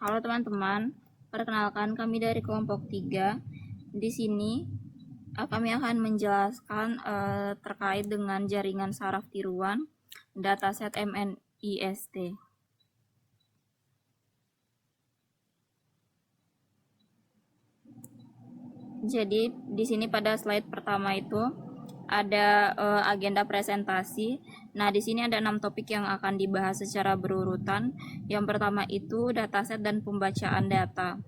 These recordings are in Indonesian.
Halo teman-teman, perkenalkan kami dari kelompok 3. Di sini kami akan menjelaskan terkait dengan jaringan saraf tiruan dataset MNIST. Jadi di sini pada slide pertama itu ada agenda presentasi. Nah, di sini ada 6 topik yang akan dibahas secara berurutan. Yang pertama itu dataset dan pembacaan data.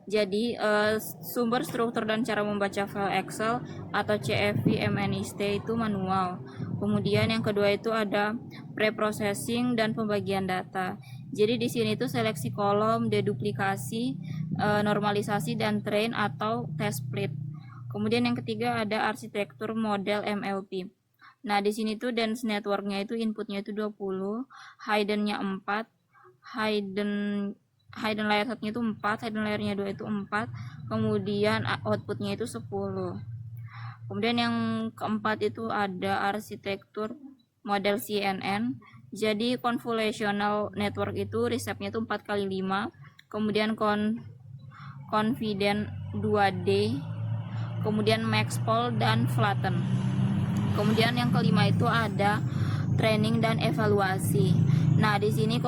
Jadi sumber, struktur, dan cara membaca file Excel atau CFV MNIST itu manual. Kemudian yang kedua itu ada preprocessing dan pembagian data. Jadi di sini itu seleksi kolom, deduplikasi, normalisasi, dan train atau test split. Kemudian yang ketiga ada arsitektur model MLP. Nah, di sini tuh dense networknya itu inputnya itu 20, hidden-nya 4, hidden layer 1-nya itu 4, hidden layernya 2 itu 4, kemudian outputnya itu 10. Kemudian yang keempat itu ada arsitektur model CNN. Jadi convolutional network itu resepnya itu 4 kali 5, kemudian confident 2D, kemudian Maxpol dan flatten. Kemudian yang kelima itu ada training dan evaluasi. Nah, di sini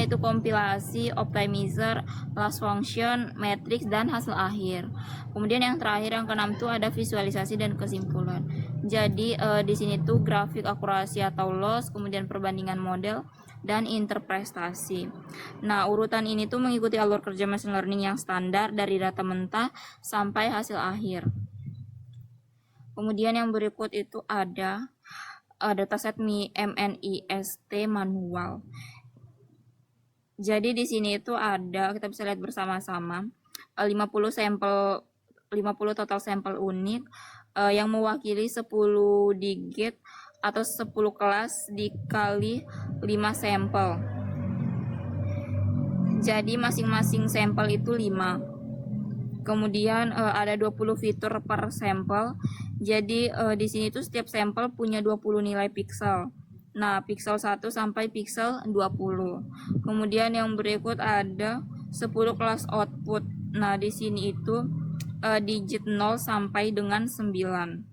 itu kompilasi, optimizer, loss function, matrix, dan hasil akhir. Kemudian yang terakhir yang keenam itu ada visualisasi dan kesimpulan. Jadi di sini tuh grafik akurasi atau loss, kemudian perbandingan model, dan interpretasi. Nah, urutan ini tuh mengikuti alur kerja machine learning yang standar dari data mentah sampai hasil akhir. Kemudian yang berikut itu ada dataset MNIST manual. Jadi di sini itu ada, kita bisa lihat bersama-sama 50 total sampel unik yang mewakili 10 digit atau 10 kelas dikali 5 sampel. Jadi masing-masing sampel itu 5. Kemudian ada 20 fitur per sampel. Jadi di sini tuh setiap sampel punya 20 nilai pixel. Nah, pixel 1 sampai pixel 20. Kemudian yang berikut ada 10 kelas output. Nah, di sini itu digit 0 sampai dengan 9.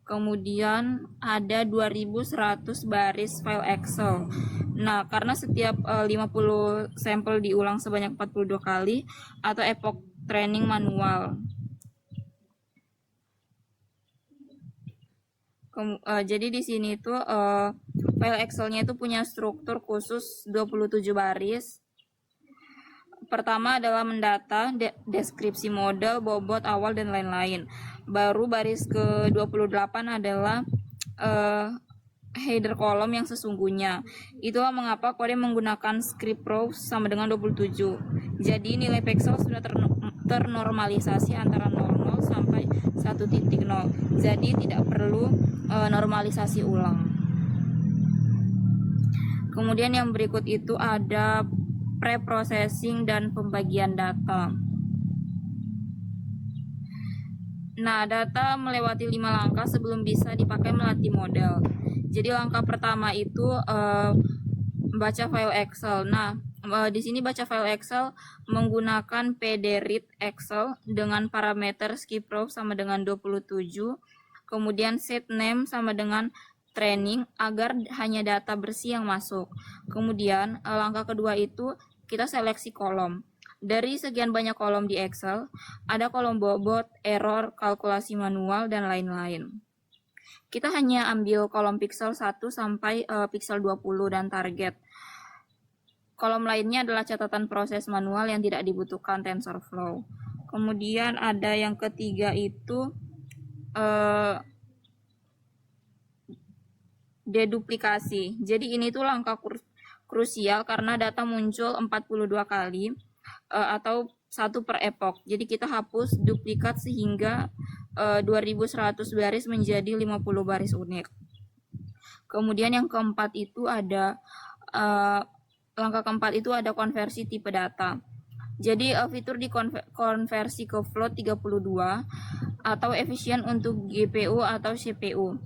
Kemudian ada 2100 baris file Excel. Nah, karena setiap 50 sampel diulang sebanyak 42 kali atau epoch training manual. Jadi di sini tuh file Excel-nya itu punya struktur khusus 27 baris. Pertama adalah mendata, deskripsi model, bobot awal, dan lain-lain. Baru baris ke-28 adalah header kolom yang sesungguhnya. Itulah mengapa kode menggunakan script row sama dengan 27. Jadi nilai pixel sudah ternormalisasi antara 00 sampai 1.0. Jadi tidak perlu normalisasi ulang. Kemudian yang berikut itu ada preprocessing dan pembagian data. Nah, data melewati 5 langkah sebelum bisa dipakai melatih model. Jadi langkah pertama itu baca file Excel. Nah, di sini baca file Excel menggunakan pdread Excel dengan parameter skip row sama dengan 27. Kemudian set name sama dengan training agar hanya data bersih yang masuk. Kemudian langkah kedua itu kita seleksi kolom. Dari sekian banyak kolom di Excel, ada kolom bobot, error, kalkulasi manual, dan lain-lain. Kita hanya ambil kolom pixel 1 sampai pixel 20 dan target. Kolom lainnya adalah catatan proses manual yang tidak dibutuhkan TensorFlow. Kemudian ada yang ketiga itu deduplikasi. Jadi ini tuh langkah krusial karena data muncul 42 kali atau 1 per epoch. Jadi kita hapus duplikat sehingga 2100 baris menjadi 50 baris unik. Kemudian yang keempat itu ada langkah keempat itu ada konversi tipe data. Jadi fitur di konversi ke float 32 atau efisien untuk GPU atau CPU.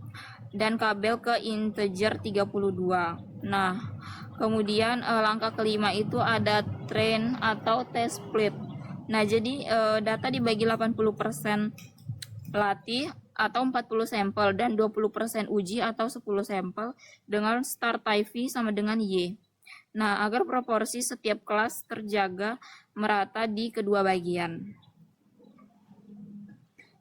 dan kabel ke integer 32. Nah, kemudian langkah kelima itu ada train atau test split. Nah, jadi data dibagi 80% latih atau 40 sampel dan 20% uji atau 10 sampel dengan start IV sama dengan Y. Nah, agar proporsi setiap kelas terjaga merata di kedua bagian.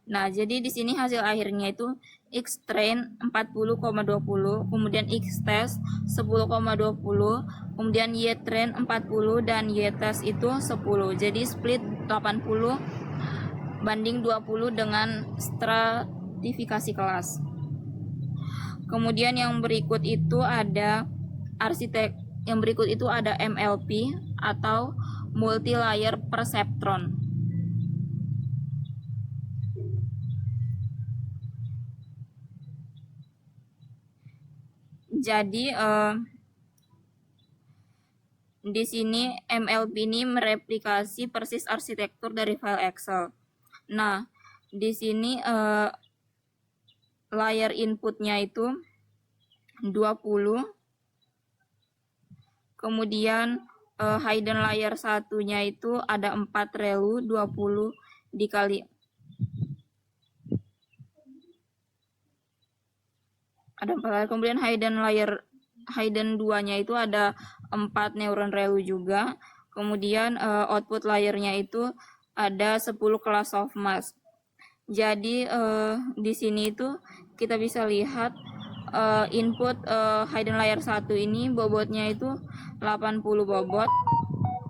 Nah, jadi di sini hasil akhirnya itu X train 40,20, kemudian X test 10,20, kemudian Y train 40 dan Y test itu 10. Jadi split 80 banding 20 dengan stratifikasi kelas. Kemudian yang berikut itu ada MLP atau multi layer perceptron. Jadi di sini MLP ini mereplikasi persis arsitektur dari file Excel. Nah, di sini layer inputnya itu 20, kemudian hidden layer satunya itu ada 4 relu, 20 dikali ada 4 layer, kemudian hidden 2-nya itu ada 4 neuron relu juga, kemudian output layernya itu ada 10 kelas softmask. Jadi di sini itu kita bisa lihat input hidden layer 1 ini bobotnya itu 80 bobot.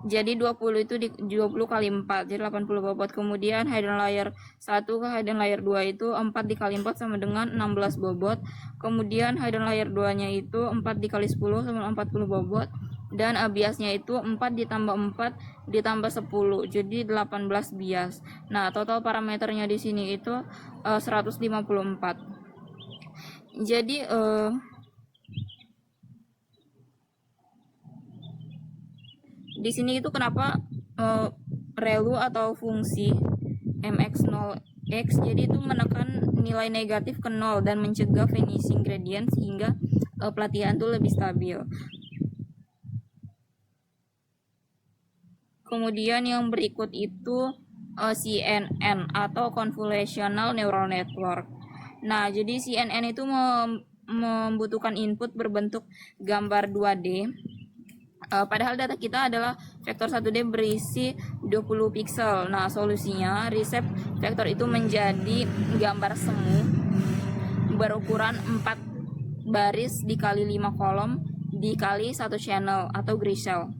Jadi 20 itu 20 kali 4, jadi 80 bobot. Kemudian hidden layer 1 ke hidden layer 2 itu 4 dikali 4 sama dengan 16 bobot. Kemudian hidden layer 2-nya itu 4 dikali 10 sama 40 bobot. Dan biasnya itu 4 ditambah 4 ditambah 10, jadi 18 bias. Nah, total parameternya di sini itu 154. Jadi di sini itu kenapa relu atau fungsi mx0x, jadi itu menekan nilai negatif ke 0 dan mencegah vanishing gradient sehingga pelatihan itu lebih stabil. Kemudian yang berikut itu CNN atau Convolutional Neural Network. Nah, jadi CNN itu membutuhkan input berbentuk gambar 2D. Padahal data kita adalah vektor 1D berisi 20 piksel. Nah, solusinya reshape vektor itu menjadi gambar semu berukuran 4 baris dikali 5 kolom dikali 1 channel atau grisel.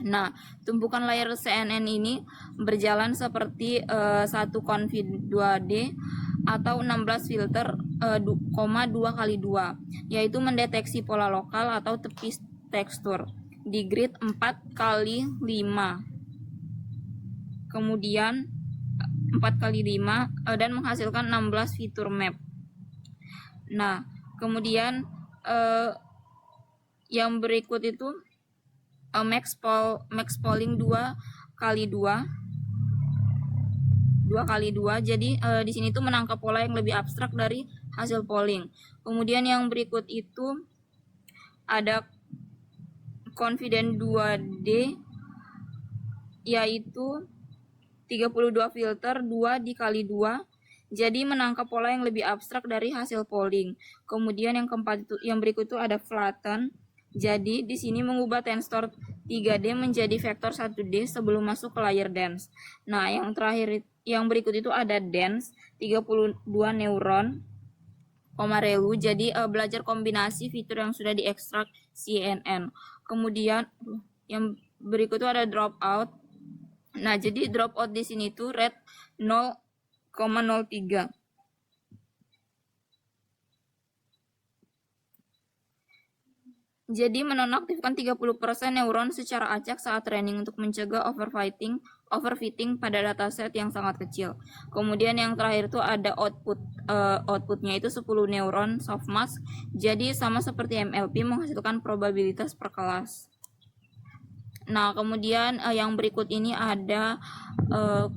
Nah, tumpukan layer CNN ini berjalan seperti satu conv 2D atau 16 filter 2 kali 2, yaitu mendeteksi pola lokal atau tepi tekstur di grid 4 kali 5. Kemudian 4 kali 5 dan menghasilkan 16 fitur map. Nah, kemudian yang berikut itu max polling 2 kali 2. Jadi di sini tuh menangkap pola yang lebih abstrak dari hasil polling. Kemudian yang berikut itu ada confident 2D, yaitu 32 filter 2 dikali 2, jadi menangkap pola yang lebih abstrak dari hasil polling. Kemudian yang keempat itu, yang berikut itu ada flatten. Jadi di sini mengubah tensor 3D menjadi vektor 1D sebelum masuk ke layer dense. Nah, yang terakhir yang berikut itu ada dense 32 neuron relu. Jadi belajar kombinasi fitur yang sudah diekstrak CNN. Kemudian yang berikut itu ada dropout. Nah, jadi dropout di sini tuh rate 0,03. Jadi menonaktifkan 30% neuron secara acak saat training untuk mencegah overfitting pada dataset yang sangat kecil. Kemudian yang terakhir itu ada outputnya itu 10 neuron softmask. Jadi sama seperti MLP menghasilkan probabilitas per kelas. Nah, kemudian yang berikut ini ada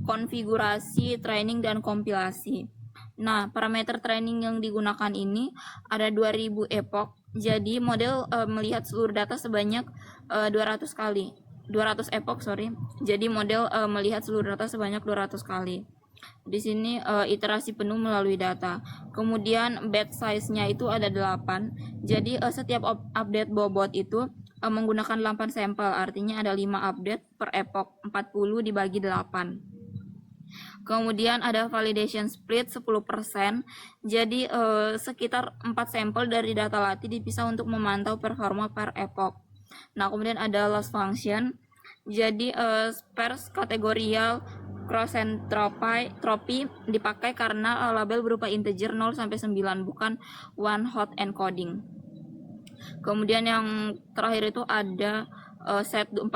konfigurasi training dan kompilasi. Nah, parameter training yang digunakan ini ada 2000 epoch. Jadi model melihat seluruh data sebanyak 200 kali. 200 epoch, sorry. Jadi model melihat seluruh data sebanyak 200 kali. Di sini iterasi penuh melalui data. Kemudian batch size-nya itu ada 8. Jadi setiap update bobot itu menggunakan 8 sampel. Artinya ada 5 update per epoch. 40 dibagi 8. Kemudian ada validation split 10%. Jadi sekitar 4 sampel dari data latih dipisah untuk memantau performa per epoch. Nah, kemudian ada loss function. Jadi sparse kategorial cross entropy dipakai karena label berupa integer 0 sampai 9 bukan one hot encoding. Kemudian yang terakhir itu ada set 42,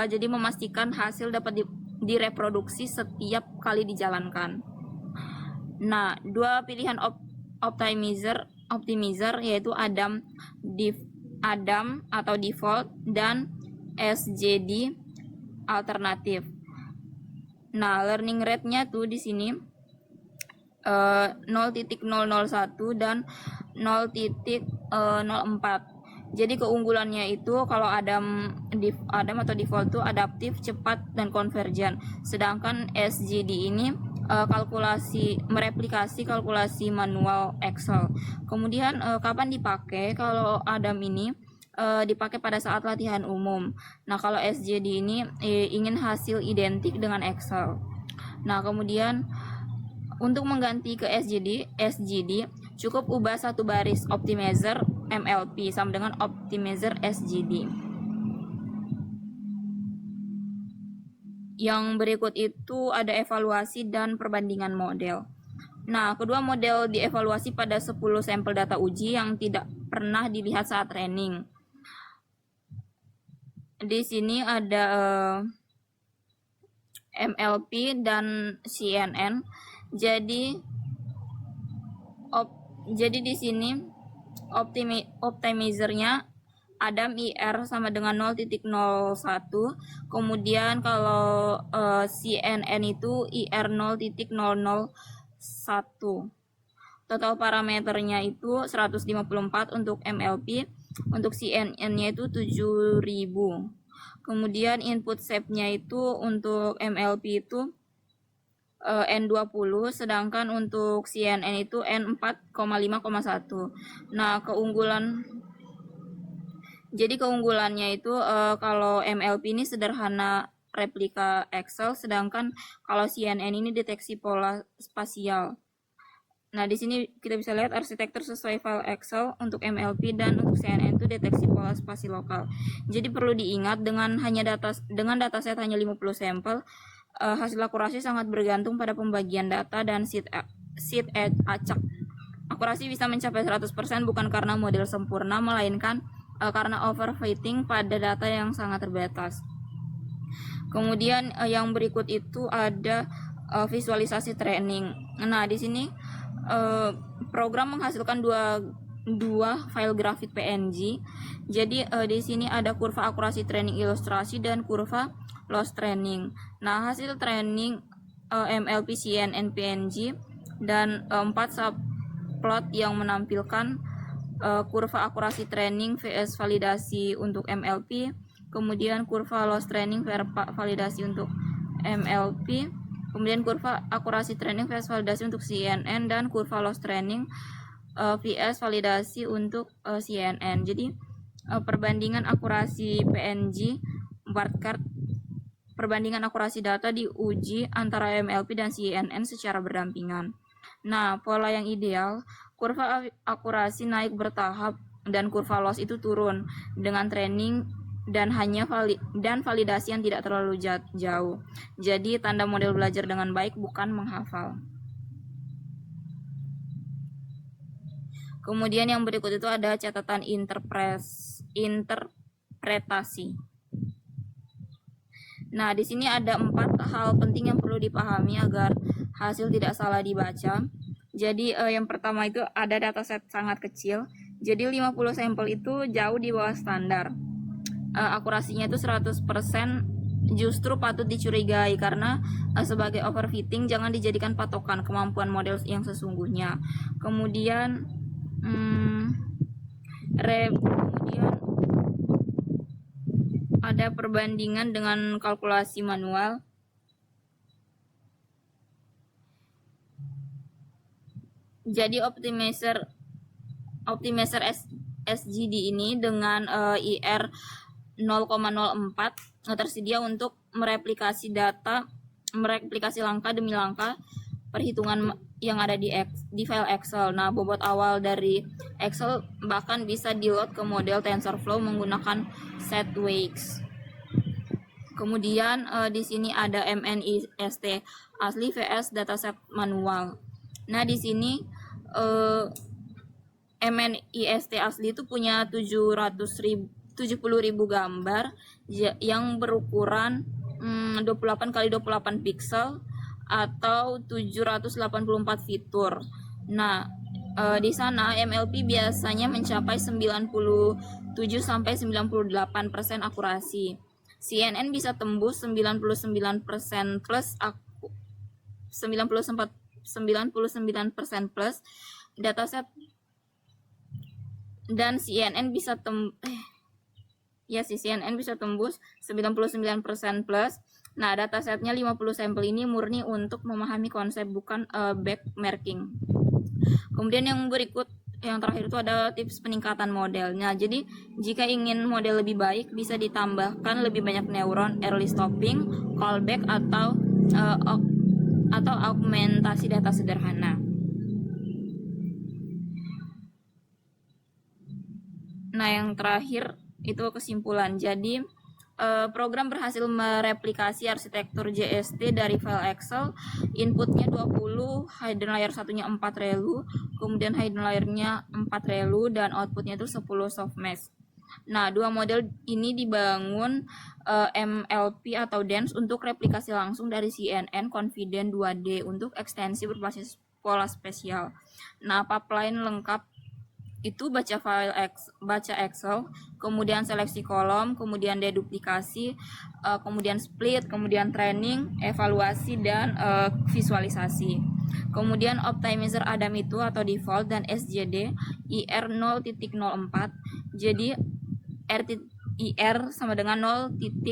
jadi memastikan hasil dapat direproduksi setiap kali dijalankan. Nah, dua pilihan optimizer yaitu Adam atau default dan SJD alternatif. Nah, learning rate-nya tuh di sini 0.001 dan 0.04. Jadi keunggulannya itu kalau Adam atau default itu adaptif, cepat dan konvergen. Sedangkan SGD ini mereplikasi kalkulasi manual Excel. Kemudian kapan dipakai? Kalau Adam ini dipakai pada saat latihan umum. Nah, kalau SGD ini ingin hasil identik dengan Excel. Nah, kemudian untuk mengganti ke SGD cukup ubah satu baris optimizer MLP sama dengan optimizer SGD. Yang berikut itu ada evaluasi dan perbandingan model. Nah, kedua model dievaluasi pada 10 sampel data uji yang tidak pernah dilihat saat training. Di sini ada MLP dan CNN. Jadi di sini optimizernya Adam IR sama dengan 0.01. Kemudian kalau CNN itu IR 0.001. Total parameternya itu 154 untuk MLP, untuk CNN-nya itu 7000. Kemudian input shape-nya itu untuk MLP itu N20, sedangkan untuk CNN itu N4,5,1. Nah, keunggulannya itu kalau MLP ini sederhana replika Excel, sedangkan kalau CNN ini deteksi pola spasial. Nah, di sini kita bisa lihat arsitektur sesuai file Excel untuk MLP dan untuk CNN itu deteksi pola spasi lokal. Jadi perlu diingat dengan dataset hanya 50 sampel, hasil akurasi sangat bergantung pada pembagian data dan seed acak. Akurasi bisa mencapai 100% bukan karena model sempurna, melainkan karena overfitting pada data yang sangat terbatas. Kemudian yang berikut itu ada visualisasi training. Nah, di sini program menghasilkan dua file grafik PNG. Jadi di sini ada kurva akurasi training ilustrasi dan kurva loss training. Nah, hasil training MLP CNN PNG dan 4 subplot yang menampilkan kurva akurasi training vs validasi untuk MLP, kemudian kurva loss training vs validasi untuk MLP, kemudian kurva akurasi training vs validasi untuk CNN, dan kurva loss training vs validasi untuk CNN. Jadi perbandingan akurasi PNG bar chart, perbandingan akurasi data diuji antara MLP dan CNN secara berdampingan. Nah, pola yang ideal, kurva akurasi naik bertahap dan kurva loss itu turun dengan training dan validasi yang tidak terlalu jauh. Jadi tanda model belajar dengan baik bukan menghafal. Kemudian yang berikut itu ada catatan interpretasi. Nah, di sini ada 4 hal penting yang perlu dipahami agar hasil tidak salah dibaca. Jadi yang pertama itu ada dataset sangat kecil. Jadi 50 sampel itu jauh di bawah standar. Akurasinya itu 100% justru patut dicurigai karena sebagai overfitting jangan dijadikan patokan kemampuan model yang sesungguhnya. Kemudian kemudian ada perbandingan dengan kalkulasi manual. Jadi optimizer SGD ini dengan IR 0,04 tersedia untuk mereplikasi langkah demi langkah perhitungan yang ada di file Excel. Nah, bobot awal dari Excel bahkan bisa di-load ke model TensorFlow menggunakan set weights. Kemudian di sini ada MNIST asli vs dataset manual. Nah, di sini MNIST asli itu punya 70.000 gambar yang berukuran 28 x 28 pixel atau 784 fitur. Nah, di sana MLP biasanya mencapai 97 sampai 98% akurasi. CNN bisa tembus 99% plus 99% plus dataset, dan CNN bisa CNN bisa tembus 99% plus. Nah, datasetnya 50 sampel ini murni untuk memahami konsep, bukan backmarking. Kemudian yang terakhir itu ada tips peningkatan model. Nah, jadi jika ingin model lebih baik bisa ditambahkan lebih banyak neuron, early stopping, callback atau augmentasi data sederhana. Nah, yang terakhir itu kesimpulan. Jadi program berhasil mereplikasi arsitektur JST dari file Excel. Inputnya 20, hidden layer satunya 4 relu, kemudian hidden layernya 4 relu, dan outputnya itu 10 softmax. Nah, dua model ini dibangun MLP atau DANCE untuk replikasi langsung dari CNN Confident 2D untuk ekstensi berbasis pola spesial. Nah, pipeline lengkap itu baca Excel, kemudian seleksi kolom, kemudian deduplikasi, kemudian split, kemudian training, evaluasi, dan visualisasi. Kemudian optimizer Adam itu atau default dan SJD IR 0.04. Jadi IR sama dengan 0.04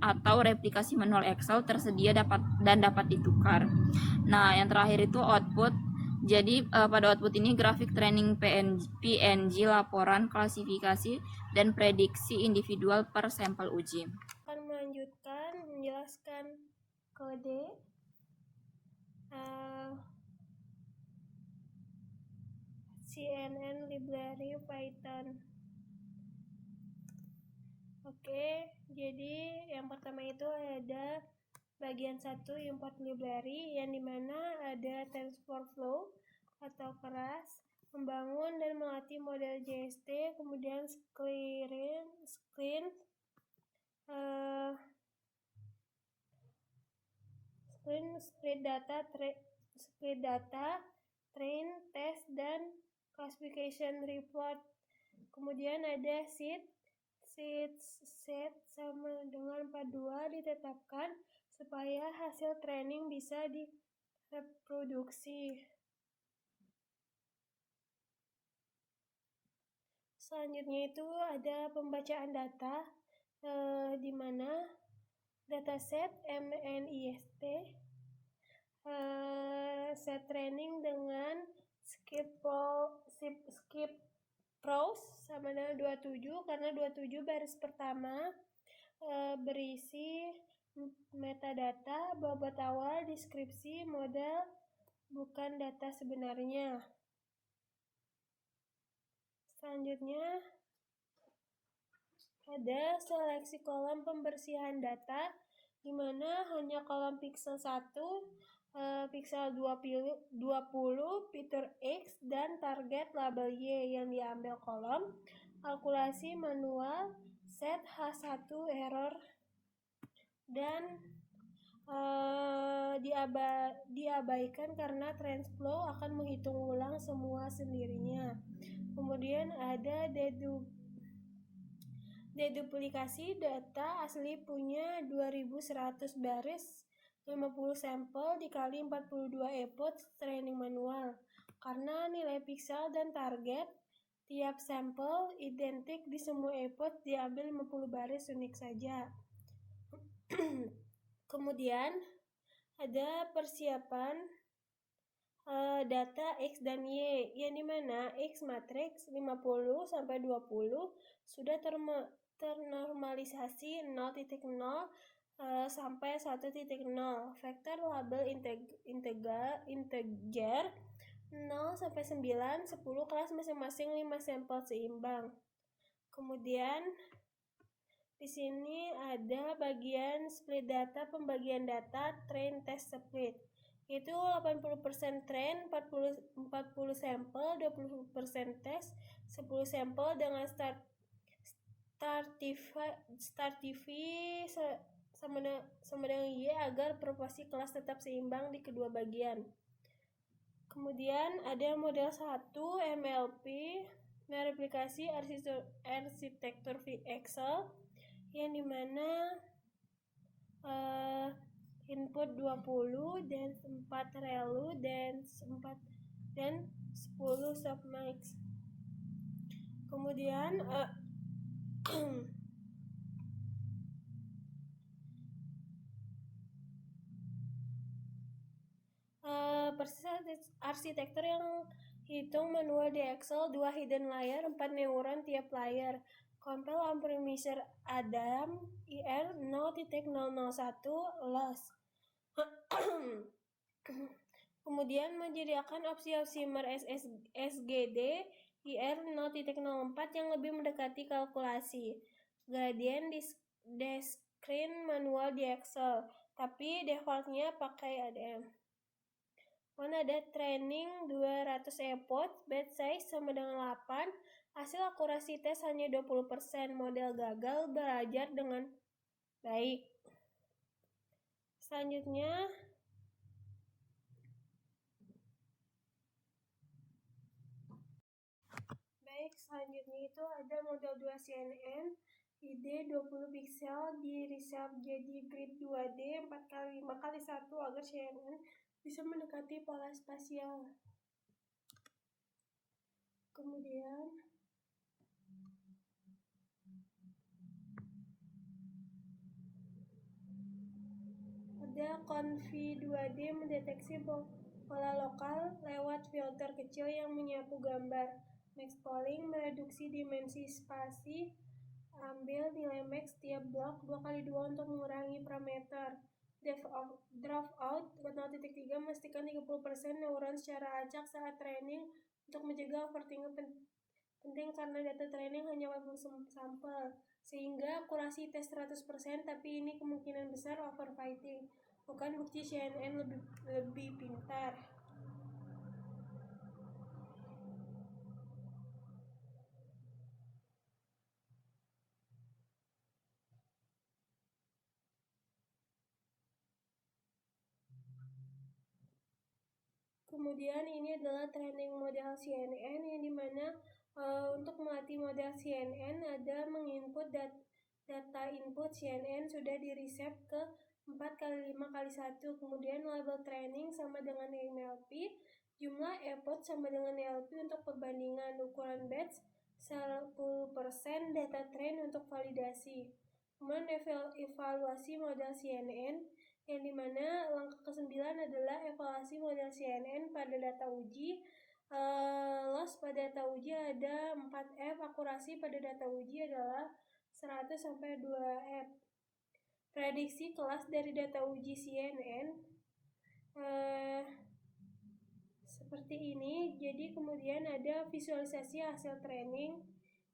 atau replikasi manual Excel tersedia dapat ditukar. Nah, yang terakhir itu output. Jadi pada output ini grafik training PNG, laporan, klasifikasi, dan prediksi individual per sampel uji. Akan melanjutkan menjelaskan kode CNN library Python. Oke, jadi yang pertama itu ada bagian 1 import library, yang dimana ada TensorFlow atau keras, membangun dan melatih model JST, kemudian screen split data, train, test, dan classification report. Kemudian ada set sama dengan 42 ditetapkan supaya hasil training bisa direproduksi. Selanjutnya itu ada pembacaan data, di mana dataset MNIST set training dengan skip prose sama dengan 27, karena 27 baris pertama berisi metadata, bobot awal, deskripsi, model, bukan data sebenarnya. Selanjutnya ada seleksi kolom pembersihan data, di mana hanya kolom pixel 1, pixel 20, fitur X, dan target label Y yang diambil kolom, kalkulasi manual, set H1 error, dan diabaikan karena TensorFlow akan menghitung ulang semua sendirinya. Kemudian ada Deduplikasi data asli punya 2100 baris, 50 sampel dikali 42 epoch training manual. Karena nilai piksel dan target tiap sampel identik di semua epoch, diambil 50 baris unik saja. Kemudian ada persiapan data X dan Y, yang dimana X matriks 50 sampai 20 sudah ternormalisasi 0,0 sampai 1,0. Vektor label integer 0 sampai 9, 10 kelas masing-masing 5 sampel seimbang. Kemudian di sini ada bagian split data, pembagian data, train, test, split. Itu 80% train, 40 sampel, 20% test, 10 sampel dengan start TV sama dengan Y agar proporsi kelas tetap seimbang di kedua bagian. Kemudian ada model 1 MLP, mereplikasi arsitektur Excel, yang dimana input 20 dan 4 relu dan 10 submax. Kemudian persis arsitektur yang hitung manual di Excel, 2 hidden layer, 4 neuron tiap layer. Compile on premises Adam IR 0.001 loss. Kemudian menyediakan opsi SGD IR 0.04 yang lebih mendekati kalkulasi. Gradient screen manual di Excel, tapi defaultnya pakai ADM. Ada training 200 epoch, batch size sama dengan 8, hasil akurasi tes hanya 20%, model gagal belajar dengan baik. Selanjutnya itu ada model 2 CNN, ID 20 pixel di reshape jadi grid 2D 4x5x1 agar CNN bisa mendekati pola spasial. Kemudian ada Confi 2D mendeteksi pola lokal lewat filter kecil yang menyapu gambar. Max polling mereduksi dimensi spasi, ambil nilai max tiap blok 2x2 untuk mengurangi parameter. Dropout 0.3 memastikan 30% neuron secara acak saat training untuk mencegah overthinking, penting karena data training hanya 80 sampel, sehingga akurasi tes 100%, tapi ini kemungkinan besar overfitting, bukan bukti CNN lebih pintar. Kemudian ini adalah training model CNN, yang dimana untuk melatih model CNN ada menginput data input CNN sudah di reshape ke 4x5x1. Kemudian label training sama dengan MLP, jumlah epoch sama dengan LP untuk perbandingan, ukuran batch 10%, data train untuk validasi. Kemudian evaluasi model CNN, yang dimana langkah ke-9 adalah evaluasi model CNN pada data uji. Loss pada data uji ada 4F, akurasi pada data uji adalah 100 sampai 2F. Prediksi kelas dari data uji CNN seperti ini. Jadi kemudian ada visualisasi hasil training,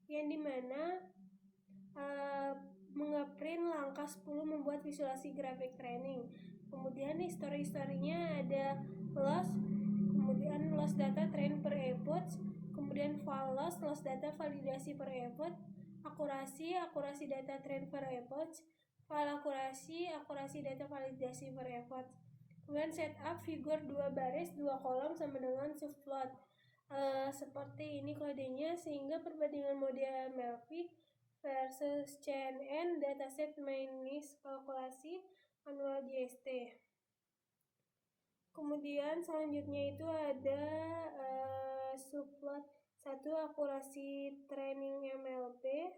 yang dimana mengeprint langkah 10 membuat visualisasi grafik training. Kemudian historinya ada loss, kemudian loss data train per epoch, kemudian val loss data validasi per epoch, akurasi data train per epoch, val akurasi data validasi per epoch. Kemudian setup figur 2 baris 2 kolom sama dengan subplot. Seperti ini kodenya, sehingga perbandingan model MLP versus CNN dataset manis kalkulasi manual JST. Kemudian selanjutnya itu ada subplot 1 akurasi training MLP.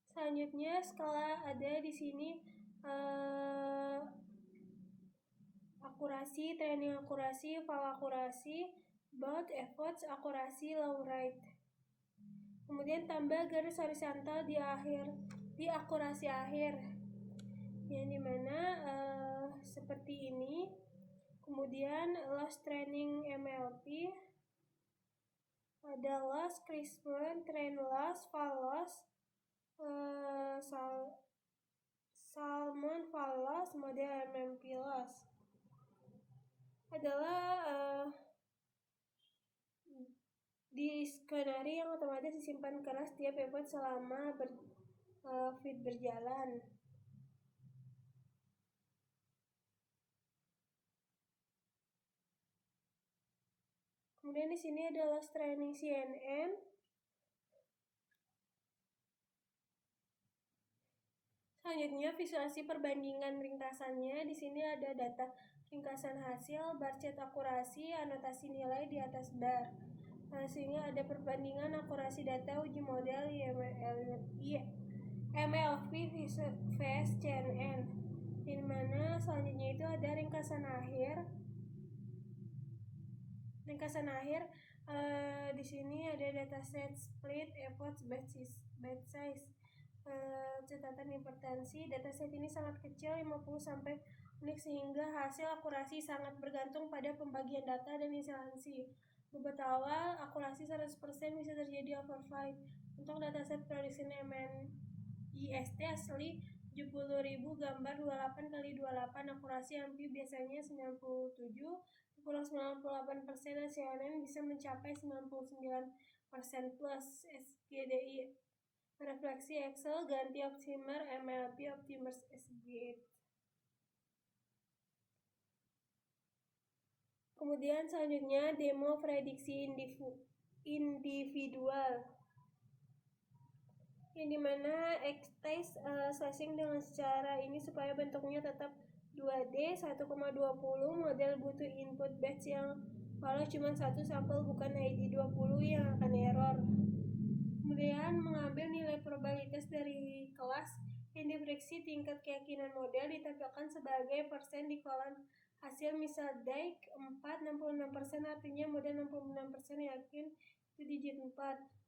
Selanjutnya skala ada di sini akurasi, training akurasi, val akurasi, both efforts akurasi, long rate. Kemudian tambah garis horizontal di akurasi akhir, yang dimana seperti ini. Kemudian loss training MLP, ada loss, Christmas, train loss, val loss, Salmon val loss, model MMP loss adalah di skenario yang otomatis disimpan keras setiap effort selama feed berjalan. Kemudian di sini ada loss training CNN. Selanjutnya visualisasi perbandingan ringkasannya. Di sini ada data ringkasan hasil, bar chart akurasi, anotasi nilai di atas bar. Sehingga ada perbandingan akurasi data uji model MLP vs CNN. Di mana selanjutnya itu ada ringkasan akhir. Di sini ada dataset split efforts batch size. Catatan importansi, dataset ini sangat kecil 50 sampai unik sehingga hasil akurasi sangat bergantung pada pembagian data dan instansi. Bobot awal akurasi 100% bisa terjadi overflight. Untuk dataset prediction MNIST asli 70.000 gambar 28x28, akurasi AMPI biasanya 97 kurang 98%, dan CNN bisa mencapai 99% plus. SGDI refleksi Excel ganti Optimer MLP Optimer SGD. Kemudian selanjutnya demo prediksi individual, yang dimana X-test slashing dengan cara ini supaya bentuknya tetap 2D 1,20. Model butuh input batch yang kalau cuma satu sampel bukan ID 20 yang akan error. Kemudian mengambil nilai probabilitas dari kelas yang diprediksi, tingkat keyakinan model ditampilkan sebagai persen di kolom hasil. Misal DAIK 4 66%, artinya model 66% yakin itu digit 4.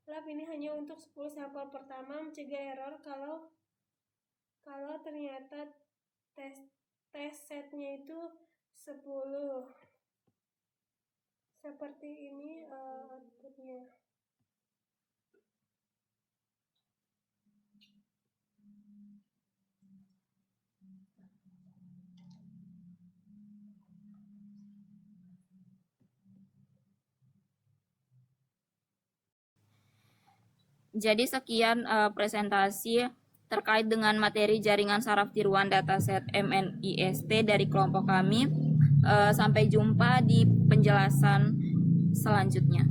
Lab ini hanya untuk 10 sampel pertama, mencegah error kalau ternyata tes setnya itu 10. Seperti ini outputnya. Jadi sekian presentasi terkait dengan materi jaringan saraf tiruan dataset MNIST dari kelompok kami. Sampai jumpa di penjelasan selanjutnya.